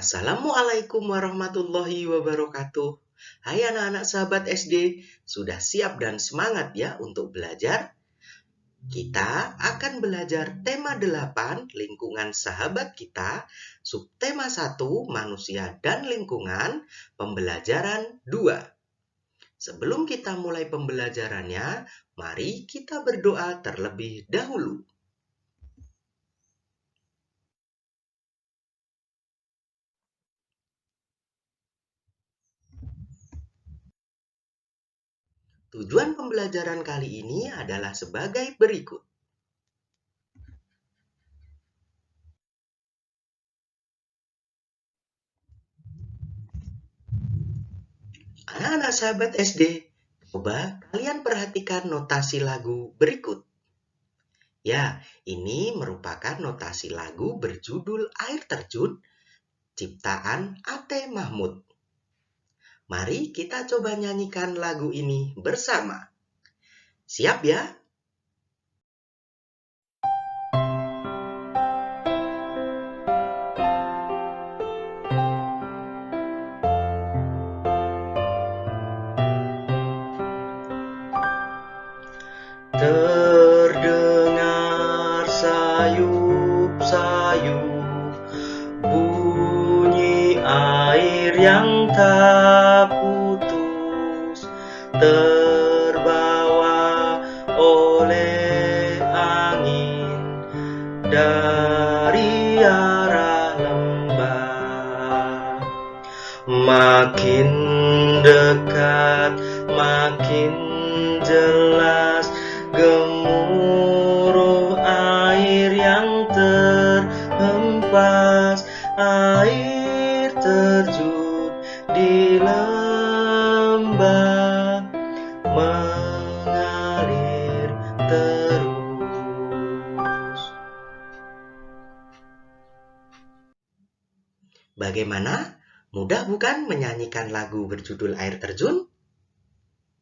Assalamualaikum warahmatullahi wabarakatuh. Hai anak-anak sahabat SD, sudah siap dan semangat ya untuk belajar? Kita akan belajar tema 8, lingkungan sahabat kita, subtema 1, manusia dan lingkungan, pembelajaran 2. Sebelum kita mulai pembelajarannya, mari kita berdoa terlebih dahulu. Tujuan pembelajaran kali ini adalah sebagai berikut. Anak-anak sahabat SD, coba kalian perhatikan notasi lagu berikut. Ya, ini merupakan notasi lagu berjudul Air Terjun, ciptaan Ate Mahmud. Mari kita coba nyanyikan lagu ini bersama. Siap ya? Terdengar sayup-sayup bunyi air yang tak putus, terbawa oleh angin dari arah lembah. Makin dekat, makin jelas gemuruh air yang terhempas, air terjun di lembah mengalir terus. Bagaimana? Mudah bukan menyanyikan lagu berjudul Air Terjun?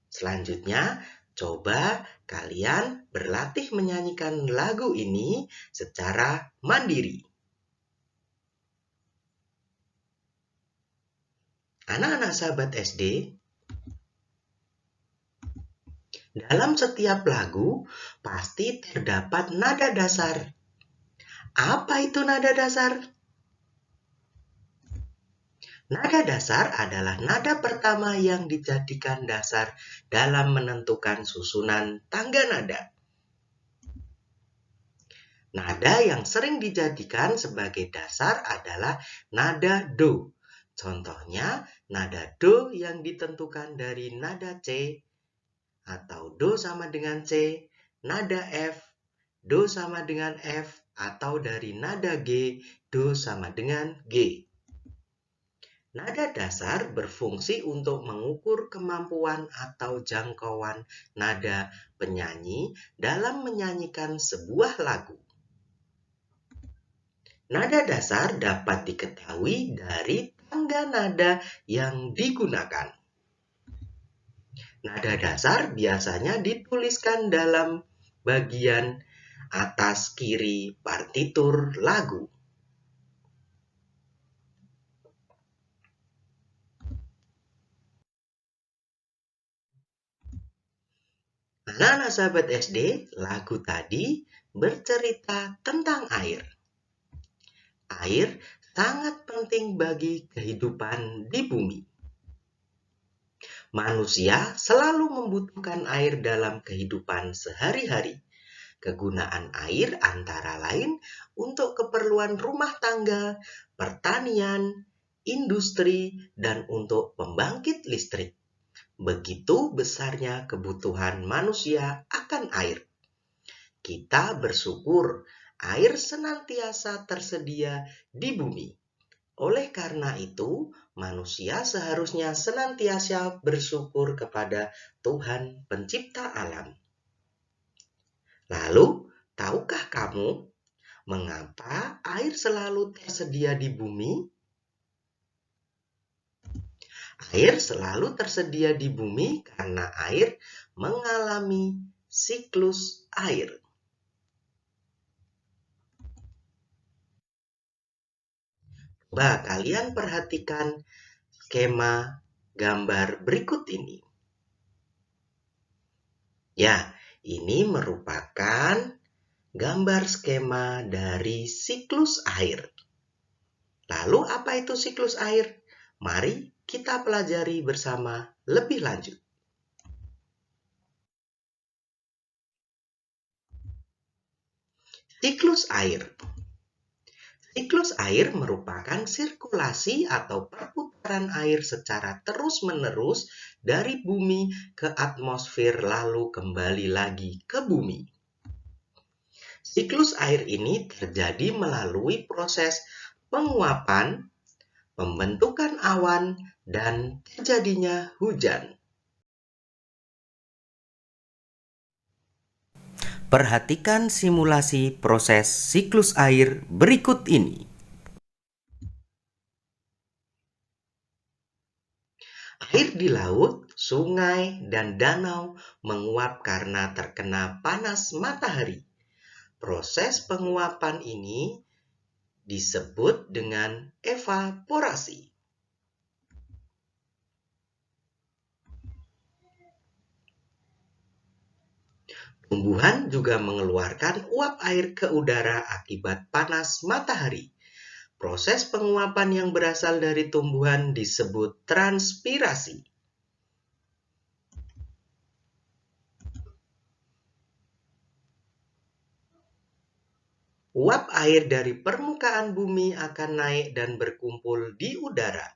Selanjutnya, coba kalian berlatih menyanyikan lagu ini secara mandiri. Anak-anak sahabat SD, dalam setiap lagu pasti terdapat nada dasar. Apa itu nada dasar? Nada dasar adalah nada pertama yang dijadikan dasar dalam menentukan susunan tangga nada. Nada yang sering dijadikan sebagai dasar adalah nada do. Contohnya, nada do yang ditentukan dari nada C atau do sama dengan C, nada F, do sama dengan F, atau dari nada G, do sama dengan G. Nada dasar berfungsi untuk mengukur kemampuan atau jangkauan nada penyanyi dalam menyanyikan sebuah lagu. Nada dasar dapat diketahui dari tangga nada yang digunakan. Nada dasar biasanya dituliskan dalam bagian atas kiri partitur lagu. Anak-anak sahabat SD, lagu tadi bercerita tentang air. Air sangat penting bagi kehidupan di bumi. Manusia selalu membutuhkan air dalam kehidupan sehari-hari. Kegunaan air antara lain untuk keperluan rumah tangga, pertanian, industri, dan untuk pembangkit listrik. Begitu besarnya kebutuhan manusia akan air. Kita bersyukur air senantiasa tersedia di bumi. Oleh karena itu, manusia seharusnya senantiasa bersyukur kepada Tuhan Pencipta alam. Lalu, tahukah kamu mengapa air selalu tersedia di bumi? Air selalu tersedia di bumi karena air mengalami siklus air. Coba kalian perhatikan skema gambar berikut ini. Ya, ini merupakan gambar skema dari siklus air. Lalu apa itu siklus air? Mari kita pelajari bersama lebih lanjut. Siklus air. Siklus air merupakan sirkulasi atau perputaran air secara terus-menerus dari bumi ke atmosfer lalu kembali lagi ke bumi. Siklus air ini terjadi melalui proses penguapan, pembentukan awan, dan terjadinya hujan. Perhatikan simulasi proses siklus air berikut ini. Air di laut, sungai, dan danau menguap karena terkena panas matahari. Proses penguapan ini disebut dengan evaporasi. Tumbuhan juga mengeluarkan uap air ke udara akibat panas matahari. Proses penguapan yang berasal dari tumbuhan disebut transpirasi. Uap air dari permukaan bumi akan naik dan berkumpul di udara.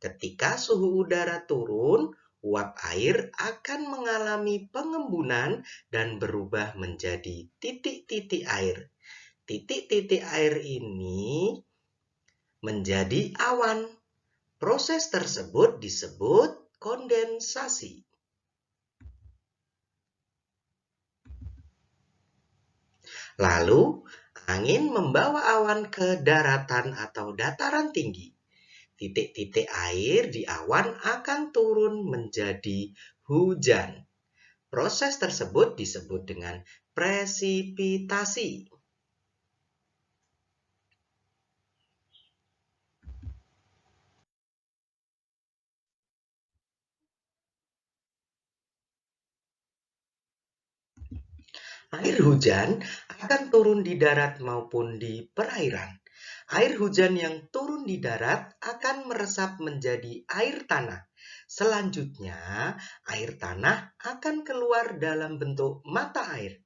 Ketika suhu udara turun, uap air akan mengalami pengembunan dan berubah menjadi titik-titik air. Titik-titik air ini menjadi awan. Proses tersebut disebut kondensasi. Lalu, angin membawa awan ke daratan atau dataran tinggi. Titik-titik air di awan akan turun menjadi hujan. Proses tersebut disebut dengan presipitasi. Air hujan akan turun di darat maupun di perairan. Air hujan yang turun di darat akan meresap menjadi air tanah. Selanjutnya, air tanah akan keluar dalam bentuk mata air.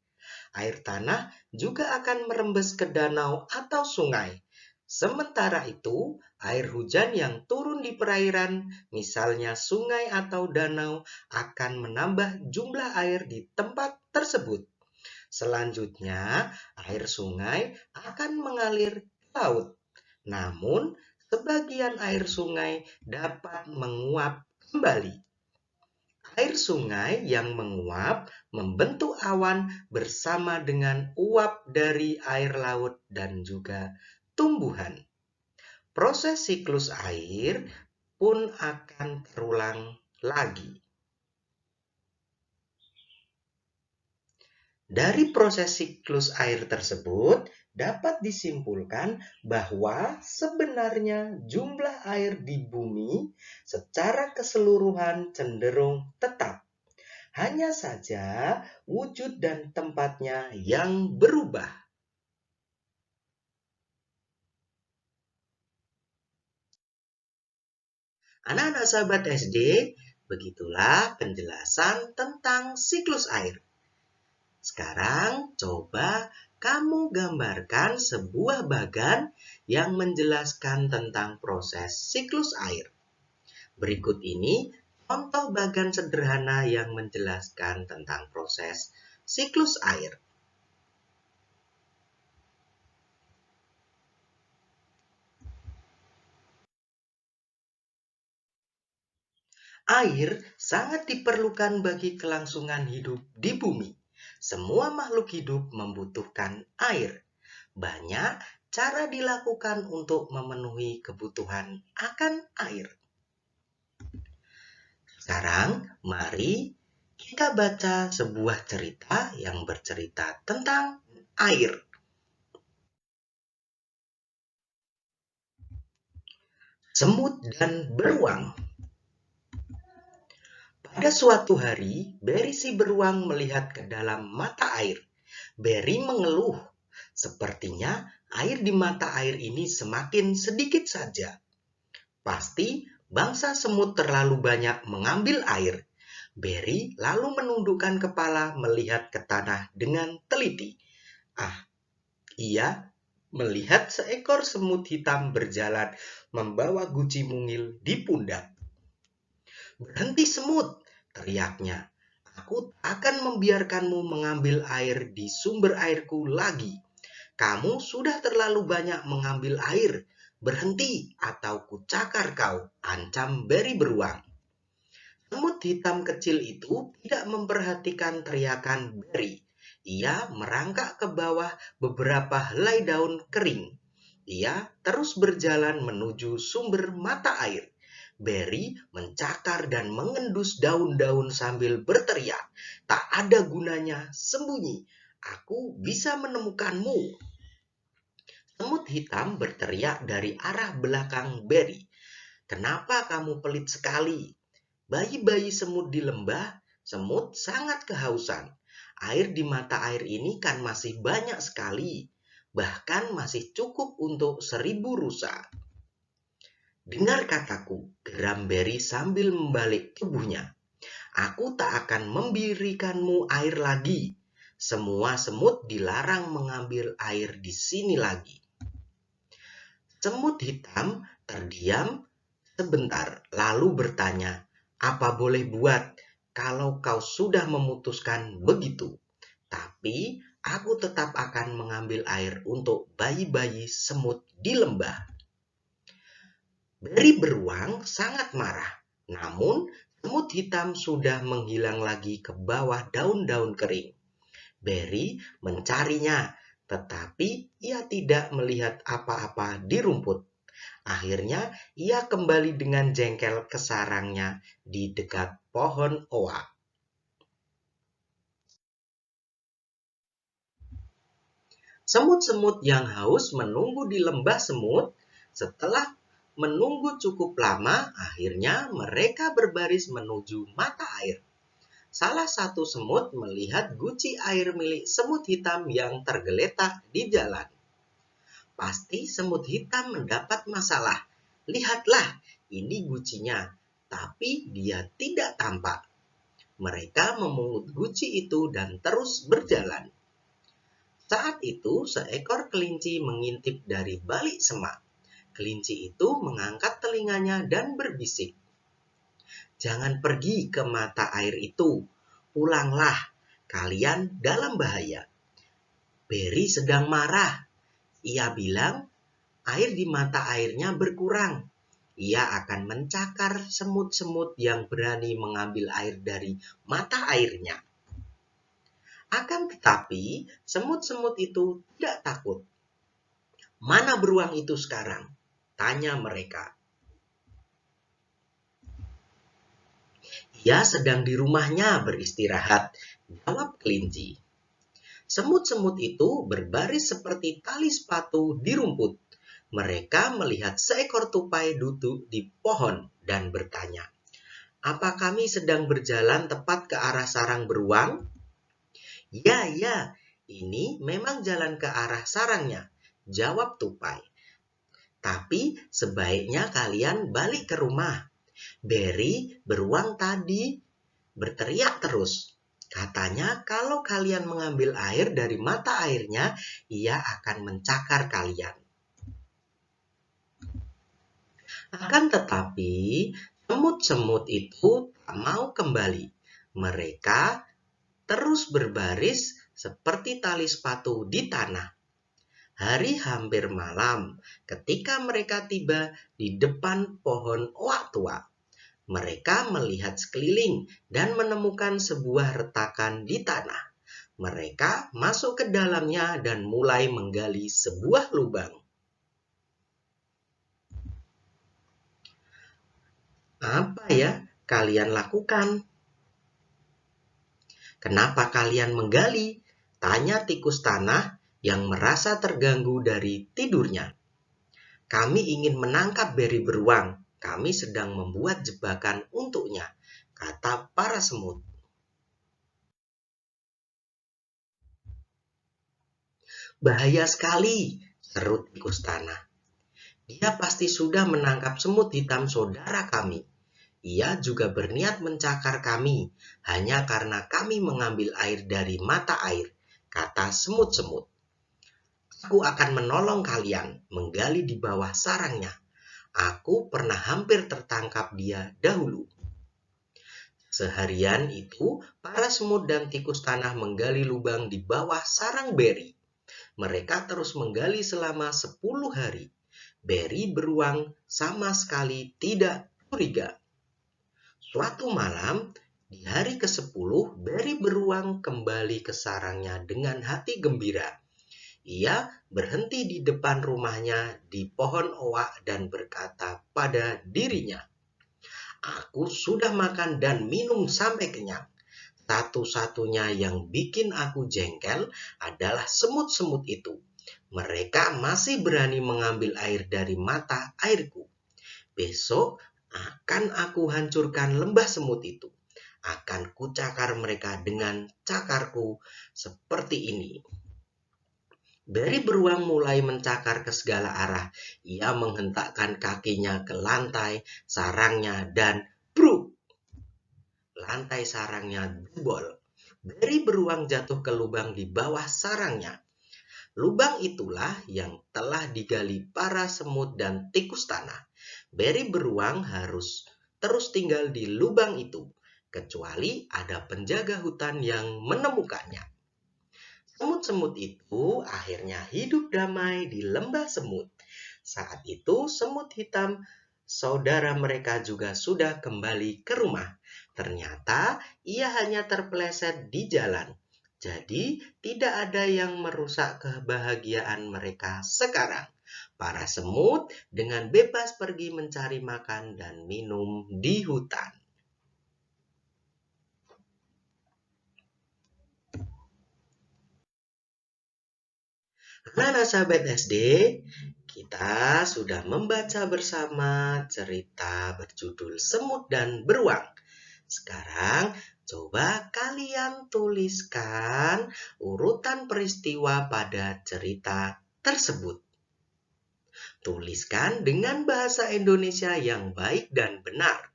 Air tanah juga akan merembes ke danau atau sungai. Sementara itu, air hujan yang turun di perairan, misalnya sungai atau danau, akan menambah jumlah air di tempat tersebut. Selanjutnya, air sungai akan mengalir ke laut. Namun, sebagian air sungai dapat menguap kembali. Air sungai yang menguap membentuk awan bersama dengan uap dari air laut dan juga tumbuhan. Proses siklus air pun akan terulang lagi. Dari proses siklus air tersebut dapat disimpulkan bahwa sebenarnya jumlah air di bumi secara keseluruhan cenderung tetap. Hanya saja wujud dan tempatnya yang berubah. Anak-anak sahabat SD, begitulah penjelasan tentang siklus air. Sekarang coba kamu gambarkan sebuah bagan yang menjelaskan tentang proses siklus air. Berikut ini contoh bagan sederhana yang menjelaskan tentang proses siklus air. Air sangat diperlukan bagi kelangsungan hidup di bumi. Semua makhluk hidup membutuhkan air. Banyak cara dilakukan untuk memenuhi kebutuhan akan air. Sekarang, mari kita baca sebuah cerita yang bercerita tentang air. Semut dan beruang. Pada suatu hari, Berry si beruang melihat ke dalam mata air. Berry mengeluh, sepertinya air di mata air ini semakin sedikit saja. Pasti bangsa semut terlalu banyak mengambil air. Berry lalu menundukkan kepala melihat ke tanah dengan teliti. Ia melihat seekor semut hitam berjalan membawa guci mungil di pundak. "Berhenti semut!" teriaknya. "Aku akan membiarkanmu mengambil air di sumber airku lagi. Kamu sudah terlalu banyak mengambil air. Berhenti atau kucakar kau," ancam Berry beruang. Semut hitam kecil itu tidak memperhatikan teriakan Berry. Ia merangkak ke bawah beberapa helai daun kering. Ia terus berjalan menuju sumber mata air. Berry mencakar dan mengendus daun-daun sambil berteriak, "Tak ada gunanya sembunyi. Aku bisa menemukanmu." Semut hitam berteriak dari arah belakang Berry. "Kenapa kamu pelit sekali? Bayi-bayi semut di lembah, semut sangat kehausan. Air di mata air ini kan masih banyak sekali, bahkan masih cukup untuk 1000 rusa." "Dengar kataku," geram Berry sambil membalik tubuhnya. "Aku tak akan memberikanmu air lagi. Semua semut dilarang mengambil air di sini lagi." Semut hitam terdiam sebentar, lalu bertanya, "Apa boleh buat kalau kau sudah memutuskan begitu? Tapi aku tetap akan mengambil air untuk bayi-bayi semut di lembah." Berry beruang sangat marah, namun semut hitam sudah menghilang lagi ke bawah daun-daun kering. Berry mencarinya, tetapi ia tidak melihat apa-apa di rumput. Akhirnya, ia kembali dengan jengkel ke sarangnya di dekat pohon oak. Semut-semut yang haus menunggu di lembah semut. Setelah menunggu cukup lama, akhirnya mereka berbaris menuju mata air. Salah satu semut melihat guci air milik semut hitam yang tergeletak di jalan. "Pasti semut hitam mendapat masalah. Lihatlah, ini gucinya, tapi dia tidak tampak." Mereka memungut guci itu dan terus berjalan. Saat itu, seekor kelinci mengintip dari balik semak. Kelinci itu mengangkat telinganya dan berbisik, "Jangan pergi ke mata air itu. Pulanglah, kalian dalam bahaya." Berry sedang marah. Ia bilang, air di mata airnya berkurang. Ia akan mencakar semut-semut yang berani mengambil air dari mata airnya. Akan tetapi, semut-semut itu tidak takut. "Mana beruang itu sekarang?" tanya mereka. "Ia sedang di rumahnya beristirahat," jawab kelinci. Semut-semut itu berbaris seperti tali sepatu di rumput. Mereka melihat seekor tupai duduk di pohon dan bertanya, "Apa kami sedang berjalan tepat ke arah sarang beruang?" "Ya, ya, ini memang jalan ke arah sarangnya," jawab tupai. "Tapi sebaiknya kalian balik ke rumah. Berry beruang tadi berteriak terus. Katanya kalau kalian mengambil air dari mata airnya, ia akan mencakar kalian." Akan tetapi, semut-semut itu tak mau kembali. Mereka terus berbaris seperti tali sepatu di tanah. Hari hampir malam ketika mereka tiba di depan pohon oak tua. Mereka melihat sekeliling dan menemukan sebuah retakan di tanah. Mereka masuk ke dalamnya dan mulai menggali sebuah lubang. "Apa ya kalian lakukan?" "Kenapa kalian menggali?" tanya tikus tanah yang merasa terganggu dari tidurnya. Kami ingin menangkap beri beruang. Kami sedang membuat jebakan untuknya, kata para semut. Bahaya sekali, seru tikus tanah. Dia pasti sudah menangkap semut hitam saudara kami. Ia juga berniat mencakar kami, hanya karena kami mengambil air dari mata air, kata semut-semut. Aku akan menolong kalian menggali di bawah sarangnya. Aku pernah hampir tertangkap dia dahulu. Seharian itu, para semut dan tikus tanah menggali lubang di bawah sarang beri. Mereka terus menggali selama 10 hari. Beri beruang sama sekali tidak curiga. Suatu malam, di hari ke-10, Beri beruang kembali ke sarangnya dengan hati gembira. Ia berhenti di depan rumahnya di pohon oak dan berkata pada dirinya, "Aku sudah makan dan minum sampai kenyang. Satu-satunya yang bikin aku jengkel adalah semut-semut itu. Mereka masih berani mengambil air dari mata airku. Besok akan aku hancurkan lembah semut itu. Akan kucakar mereka dengan cakarku seperti ini." Beri beruang mulai mencakar ke segala arah. Ia menghentakkan kakinya ke lantai sarangnya dan bruk! Lantai sarangnya jebol. Beri beruang jatuh ke lubang di bawah sarangnya. Lubang itulah yang telah digali para semut dan tikus tanah. Beri beruang harus terus tinggal di lubang itu, kecuali ada penjaga hutan yang menemukannya. Semut-semut itu akhirnya hidup damai di lembah semut. Saat itu semut hitam saudara mereka juga sudah kembali ke rumah. Ternyata ia hanya terpeleset di jalan. Jadi tidak ada yang merusak kebahagiaan mereka sekarang. Para semut dengan bebas pergi mencari makan dan minum di hutan. Anak-anak sahabat SD, kita sudah membaca bersama cerita berjudul Semut dan Beruang. Sekarang coba kalian tuliskan urutan peristiwa pada cerita tersebut. Tuliskan dengan bahasa Indonesia yang baik dan benar.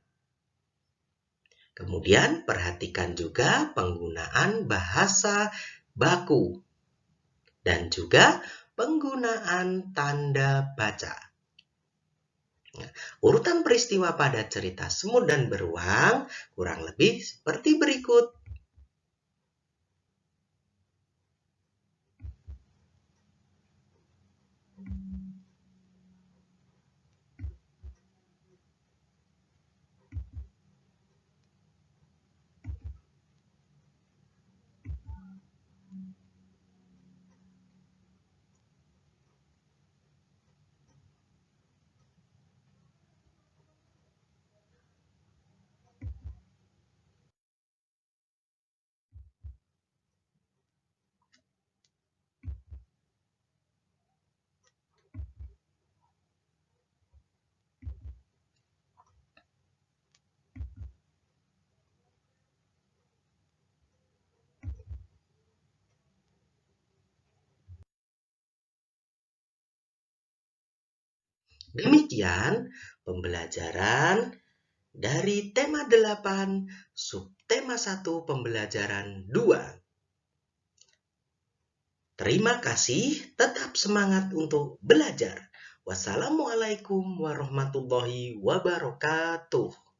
Kemudian perhatikan juga penggunaan bahasa baku dan juga penggunaan tanda baca. Urutan peristiwa pada cerita Semut dan Beruang kurang lebih seperti berikut. Demikian pembelajaran dari tema 8, subtema 1 pembelajaran 2. Terima kasih, tetap semangat untuk belajar. Wassalamualaikum warahmatullahi wabarakatuh.